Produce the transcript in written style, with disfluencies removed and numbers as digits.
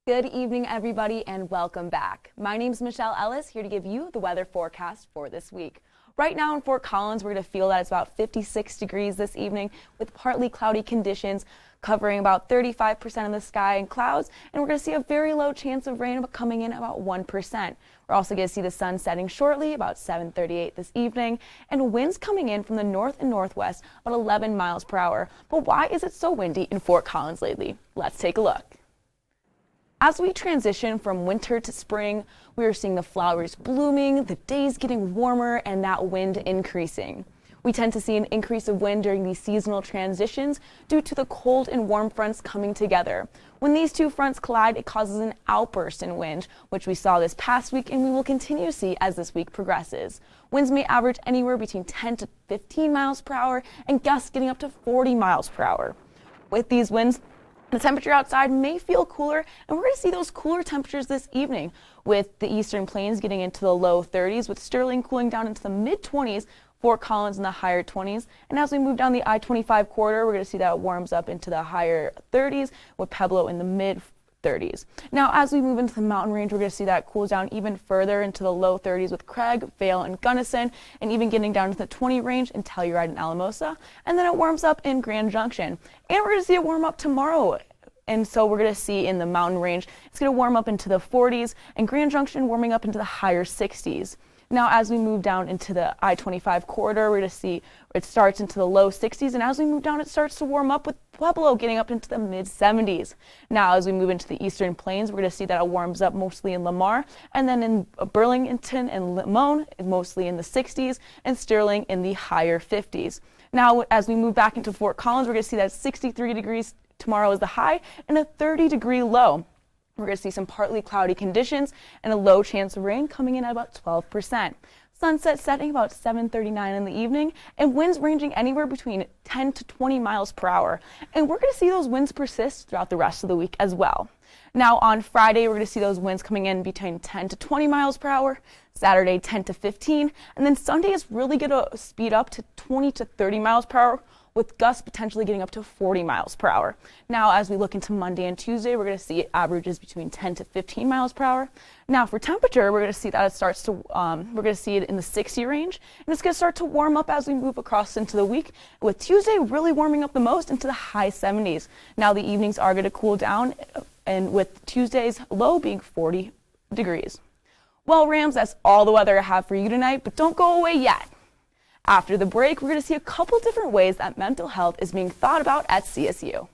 Good evening, everybody, and welcome back. My name is Michelle Ellis, here to give you the weather forecast for this week. Right now in Fort Collins, we're going to feel that it's about 56 degrees this evening with partly cloudy conditions covering about 35% of the sky and clouds, and we're going to see a very low chance of rain coming in about 1%. We're also going to see the sun setting shortly about 7:38 this evening, and winds coming in from the north and northwest about 11 miles per hour. But why is it so windy in Fort Collins lately? Let's take a look. As we transition from winter to spring, we are seeing the flowers blooming, the days getting warmer, and that wind increasing. We tend to see an increase of wind during these seasonal transitions due to the cold and warm fronts coming together. When these two fronts collide, it causes an outburst in wind, which we saw this past week and we will continue to see as this week progresses. Winds may average anywhere between 10 to 15 miles per hour and gusts getting up to 40 miles per hour. With these winds, the temperature outside may feel cooler, and we're going to see those cooler temperatures this evening with the eastern plains getting into the low 30s, with Sterling cooling down into the mid-20s, Fort Collins in the higher 20s. And as we move down the I-25 corridor, we're going to see that it warms up into the higher 30s, with Pueblo in the mid-30s. Now, as we move into the mountain range, we're going to see that it cools down even further into the low 30s with Craig, Vail, and Gunnison, and even getting down to the 20 range in Telluride and Alamosa. And then it warms up in Grand Junction. And we're going to see it warm up tomorrow. And so we're going to see in the mountain range, it's going to warm up into the 40s, and Grand Junction warming up into the higher 60s. Now, as we move down into the I-25 corridor, we're going to see it starts into the low 60s, and as we move down, it starts to warm up with Pueblo getting up into the mid-70s. Now, as we move into the eastern plains, we're going to see that it warms up mostly in Lamar, and then in Burlington and Limon, mostly in the 60s, and Sterling in the higher 50s. Now, as we move back into Fort Collins, we're going to see that 63 degrees tomorrow is the high and a 30-degree low. We're going to see some partly cloudy conditions and a low chance of rain coming in at about 12%. Sunset setting about 7:39 in the evening, and winds ranging anywhere between 10 to 20 miles per hour. And we're going to see those winds persist throughout the rest of the week as well. Now on Friday, we're going to see those winds coming in between 10 to 20 miles per hour, Saturday 10 to 15, and then Sunday is really going to speed up to 20 to 30 miles per hour, with gusts potentially getting up to 40 miles per hour. Now, as we look into Monday and Tuesday, we're going to see averages between 10 to 15 miles per hour. Now, for temperature, we're going to see that it starts to, we're going to see it in the 60 range, and it's going to start to warm up as we move across into the week, with Tuesday really warming up the most into the high 70s. Now, the evenings are going to cool down, and with Tuesday's low being 40 degrees. Well, Rams, that's all the weather I have for you tonight, but don't go away yet. After the break, we're going to see a couple different ways that mental health is being thought about at CSU.